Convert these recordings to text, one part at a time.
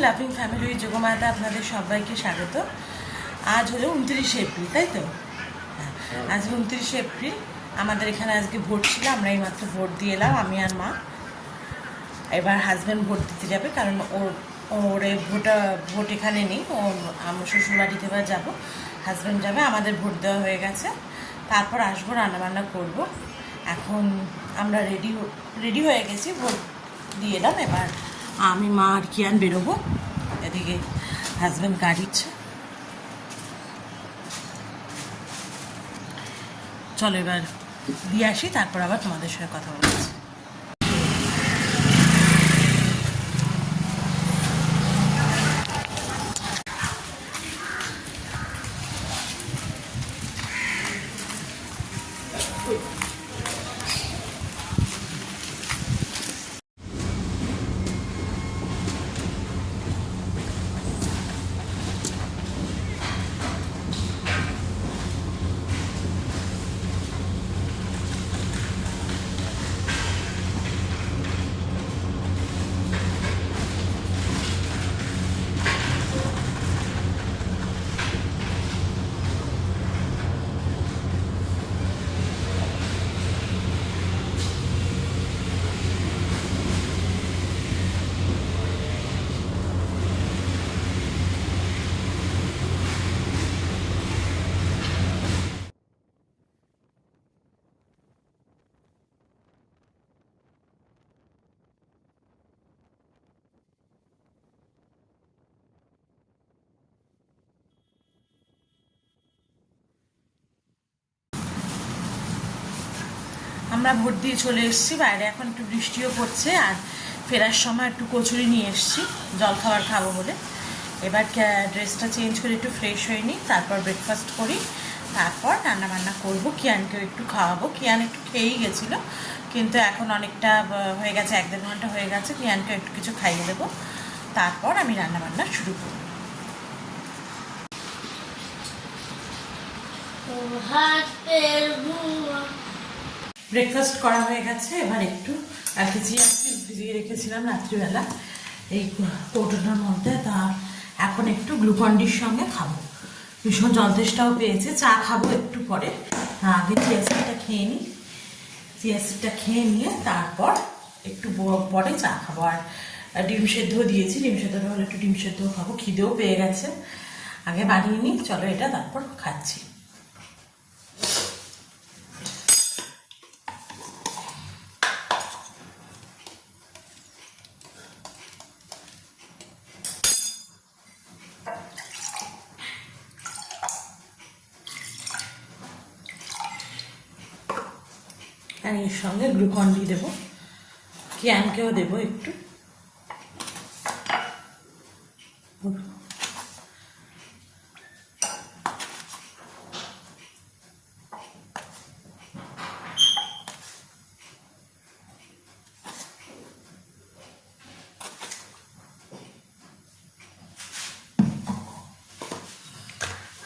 Loving family যোগমায়াতে আপনাদের সবাইকে স্বাগত। আজ হলো 29শে এপ্রিল, তাই তো? আজ 29শে এপ্রিল। আমাদের এখানে আজকে ভোট ছিল, আমরা এইমাত্র ভোট দিয়ে এলাম, আমি আর মা। এবার হাজব্যান্ড ভোট দিতে যাবে, কারণ ওর ভোট এখানে নেই, আমরা শ্বশুরবাড়িতে এবার যাবো, হাজব্যান্ড যাবে। আমাদের ভোট দেওয়া হয়ে গেছে, তারপর আসবো, রান্নাবান্না করব। এখন আমরা রেডি হয়ে গেছি, ভোট দিয়ে এলাম। এবার আমি, মা আর কিয়ান বেরোবো। এদিকে হাজব্যান্ড গাড়িচ্ছে। চলো এবার দিয়ে আসি, তারপর আবার তোমাদের সঙ্গে কথা বলছি। আমরা ভোট দিয়ে চলে এসেছি, বাইরে এখন একটু বৃষ্টিও পড়ছে, আর ফেরার সময় একটু কচুরি নিয়ে এসেছি জলখাবার খাবো বলে। এবার ড্রেসটা চেঞ্জ করে একটু ফ্রেশ হয়ে নিই, তারপর ব্রেকফাস্ট করি, তারপর রান্নাবান্না করবো। কিয়ানকেও একটু খাওয়াবো। কিয়ান একটু খেয়েই গেছিলো, কিন্তু এখন অনেকটা হয়ে গেছে, 1-1.5 ঘন্টা হয়ে গেছে। কিয়ানকে একটু কিছু খাইয়ে দেবো, তারপর আমি রান্নাবান্না শুরু করবো। ব্রেকফাস্ট করা হয়ে গেছে। এবার একটু আর কি ভিজিয়ে রেখেছিলাম রাত্রিবেলা এই কৌটোটার মধ্যে, তা এখন একটু গ্লুকন্ডির সঙ্গে খাবো। ভীষণ জল তেষ্টাও পেয়েছে, চা খাবো একটু পরে। আগে চিয়া সিডটা খেয়ে নিই, চিয়া সিডটা খেয়ে নিয়ে তারপর একটু পরে চা খাবো। আর ডিম সেদ্ধ দিয়েছি, ডিম সেদ্ধটা হলে একটু ডিম সেদ্ধ খাবো, খিদেও পেয়ে গেছে। আগে বানিয়ে নিই, চলো এটা, তারপর খাচ্ছি। আর এর সঙ্গে গ্লুকন্ডি দেবো, কিয়ানকেও দেবো একটু।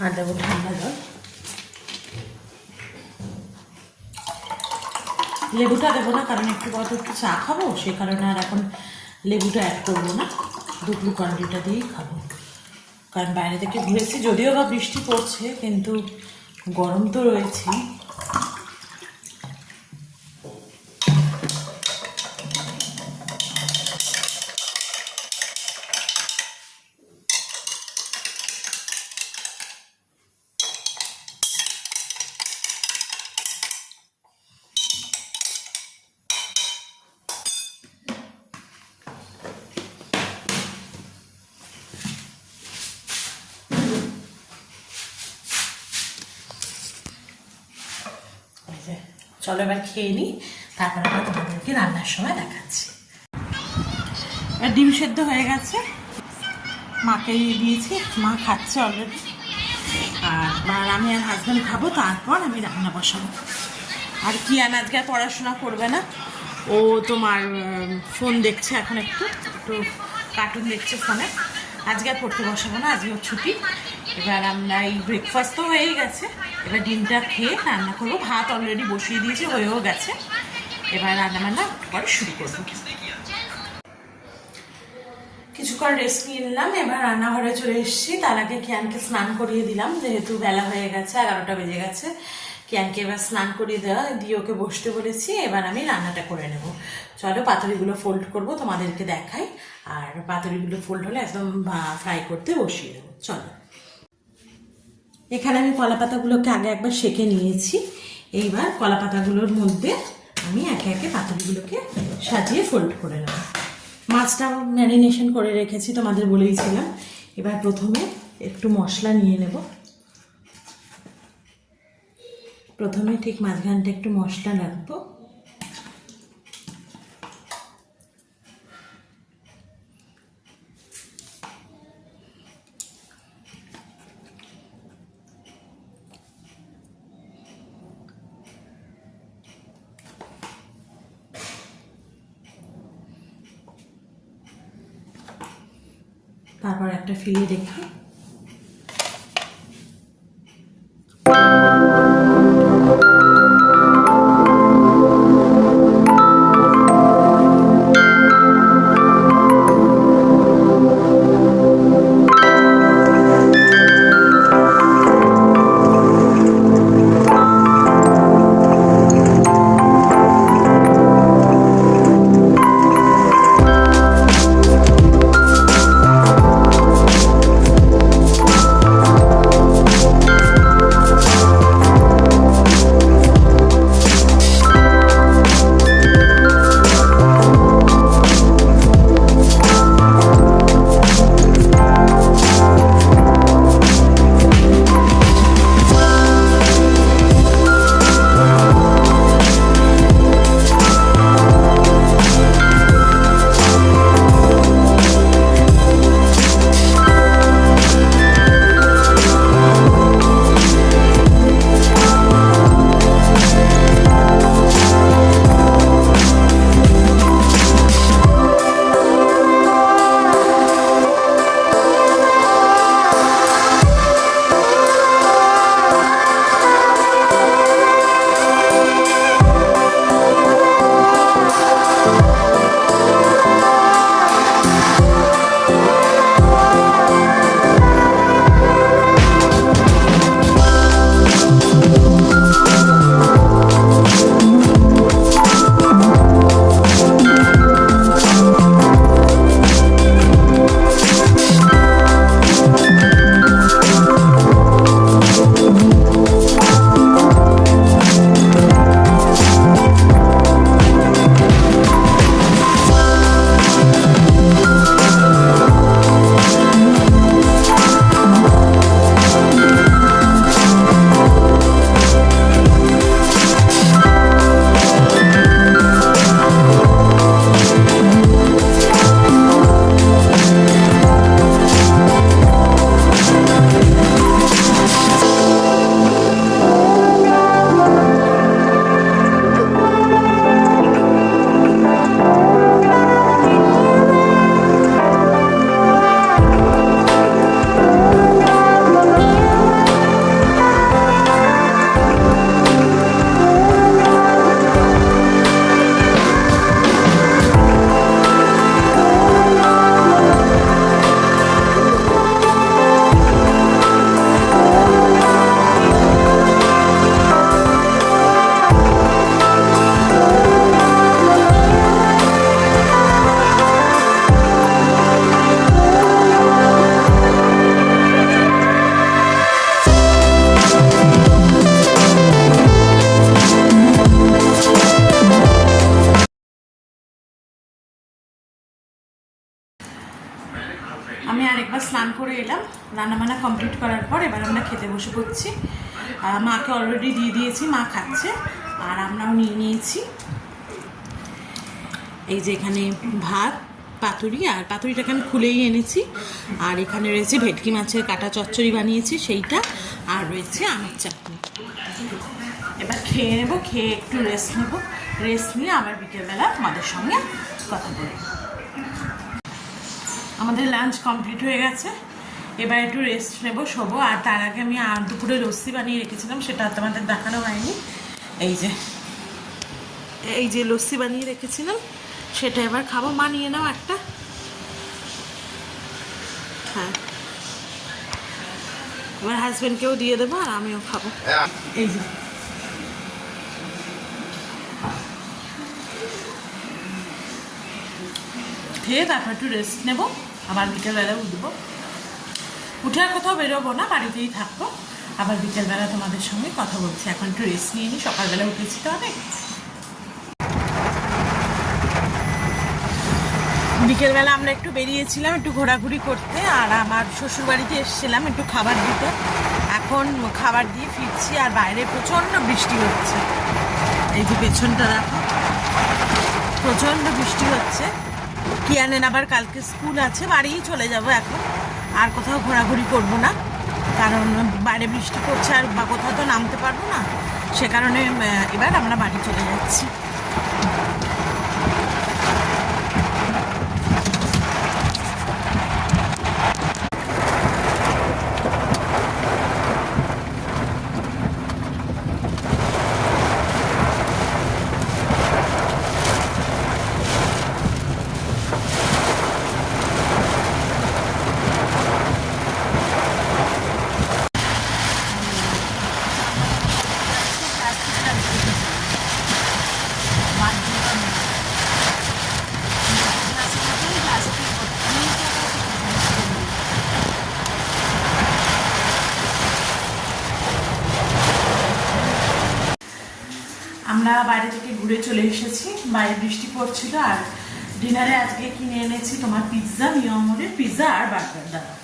আর দেবো ঠান্ডা জল। লেবুটা দেবো না, কারণ একটু চা খাবো, সে কারণে আর এখন লেবুটা অ্যাড করবো না, শুধু গ্লুকন্ডিটা দিয়েই খাবো। কারণ বাইরে থেকে ঘুরেছি, যদিও বা বৃষ্টি পড়ছে, কিন্তু গরম তো রয়েছে। চলো এবার খেয়ে নিই, তারপরে আমরা তোমাদেরকে রান্নার সময় দেখাচ্ছি। ডিম সেদ্ধ হয়ে গেছে, মাকে দিয়েছি, মা খাচ্ছে অলরেডি। আর আমি আর হাজব্যান্ড খাবো, তারপর আমি রান্না বসাবো। আর কিয়ান আজকে আর পড়াশোনা করবে না, ও তোমার ফোন দেখছে, এখন একটু কার্টুন দেখছে ফোনে। আজকে আর পড়তে বসাবো না, আজকে ওর ছুটি। এবার আমরা এই ব্রেকফাস্ট তো হয়েই গেছে, এবার ডিমটা খেয়ে রান্না করবো। ভাত অলরেডি বসিয়ে দিয়েছি, হয়েও গেছে। এবার রান্না বান্না পরে শুরু করবো। কিছু কিছুক্ষণ রেস্ট নিয়ে নিলাম, এবার রান্নাঘরে চলে এসেছি। তার আগে কিয়ানকে স্নান করিয়ে দিলাম, যেহেতু বেলা হয়ে গেছে, 11টা বেজে গেছে। কিয়ানকে এবার স্নান করিয়ে দেওয়া দিয়ে ওকে বসতে বলেছি। এবার আমি রান্নাটা করে নেব। চলো পাতুরিগুলো ফোল্ড করব, তোমাদেরকে দেখাই। আর পাতুরিগুলো ফোল্ড হলে একদম ফ্রাই করতে বসিয়ে দেবো। চলো, এখানে আমি কলা পাতাগুলোকে আগে একবার সেঁকে নিয়েছি। এইবার কলা পাতাগুলোর মধ্যে আমি একে একে পাতুরিগুলোকে সাজিয়ে ফোল্ড করে নেব। মাছটা ম্যারিনেশন করে রেখেছি, তোমাদের বলেইছিলাম। এবার প্রথমে একটু মশলা নিয়ে নেব। প্রথমে ঠিক মাঝখানটা একটু মশলা রাখবো। তারপর একটা ফিলে রেখে আমি আরেকবার স্নান করে এলাম। রান্নাবান্না কমপ্লিট করার পর এবার আমরা খেতে বসে পড়ছি। মাকে অলরেডি দিয়ে দিয়েছি, মা খাচ্ছে, আর আমরাও নিয়ে নিয়েছি। এই যে এখানে ভাত, পাতুরি, আর পাতুরিটাকে আমি খুলেই এনেছি। আর এখানে রয়েছে ভেটকি মাছের কাটা চচ্চড়ি বানিয়েছি সেইটা, আর রয়েছে আমের চাটনি। এবার খেয়ে নেবো, খেয়ে একটু রেস্ট নেবো। রেস্ট নিয়ে আবার বিকেলবেলা তোমাদের সঙ্গে কথা বলবো। আমাদের লাঞ্চ কমপ্লিট হয়ে গেছে, এবার একটু রেস্ট নেবো, শোবো। আর তার আগে আমি দুপুরে লস্যি বানিয়ে রেখেছিলাম, সেটা তোমাদের দেখানো হয়নি। এই যে লস্যি বানিয়ে রেখেছিলাম, সেটা এবার খাবো। মা নিয়ে নাও একটা। হ্যাঁ, আমার হাজবেন্ডকেও দিয়ে দেবো আর আমিও খাবো। এই যে খেয়ে তারপর একটু রেস্ট নেবো, আবার বিকেলবেলা উঠবো। উঠে আর কোথাও বেরোবো না, বাড়িতেই থাকবো। আবার বিকেলবেলা তোমাদের সঙ্গে কথা বলছি। এখন একটু রেস্ট নিয়ে নিই, সকালবেলা উঠেছি তো অনেক। বিকেলবেলা আমরা একটু বেরিয়েছিলাম একটু ঘোরাঘুরি করতে, আর আমার শ্বশুরবাড়িতে এসেছিলাম একটু খাবার দিতে। এখন খাবার দিয়ে ফিরছি, আর বাইরে প্রচণ্ড বৃষ্টি হচ্ছে। এই যে পেছনটা দেখো, প্রচণ্ড বৃষ্টি হচ্ছে। কিয়ানের আবার কালকে স্কুল আছে, বাড়িই চলে যাব এখন, আর কোথাও ঘোরাঘুরি করব না, কারণ বাইরে বৃষ্টি পড়ছে আর বা কোথাও তো নামতে পারবো না। সে কারণে এবার আমরা বাড়ি চলে যাচ্ছি। আমরা বাইরে থেকে ঘুরে চলে এসেছি, বাইরে বৃষ্টি পড়ছিল। আর ডিনারে আজকে কিনে এনেছি তোমার পিৎজা, মিয়ামরের পিৎজা আর বার্গার। দাদা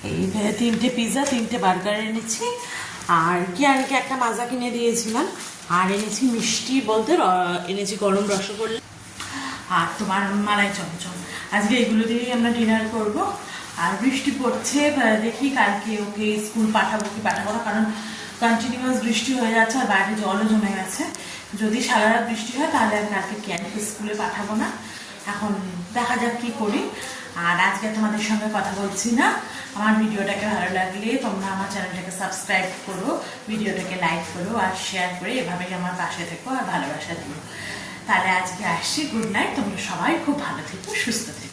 এই 3টে পিৎজা 3টে বার্গার এনেছি, আর কিয়ানকে একটা মাজা কিনে দিয়েছিলাম, আর এনেছি মিষ্টি বলতে এনেছি গরম রসগোল্লা আর তোমার মালাই চমচম। আজকে এগুলো দিয়েই আমরা ডিনার করব। আর বৃষ্টি পড়ছে, দেখি কালকে ওকে স্কুল পাঠাবো কি পাঠাবো না, কারণ কন্টিনিউয়াস বৃষ্টি হয়ে যাচ্ছে আর বাইরে জলও জমে গেছে। যদি সারা রাত বৃষ্টি হয় তাহলে আমি কালকে কিয়ানকে স্কুলে পাঠাবো না। এখন দেখা যাক কি করি। আর আজকে তোমাদের সঙ্গে কথা বলছি না। আমার ভিডিওটাকে ভালো লাগলে তোমরা আমার চ্যানেলটাকে সাবস্ক্রাইব করো, ভিডিওটাকে লাইক করো আর শেয়ার করে এভাবেই আমার পাশে থেকো আর ভালোবাসা দিও। তাহলে আজকে আসছি, গুড নাইট। তোমরা সবাই খুব ভালো থেকো, সুস্থ থেকো।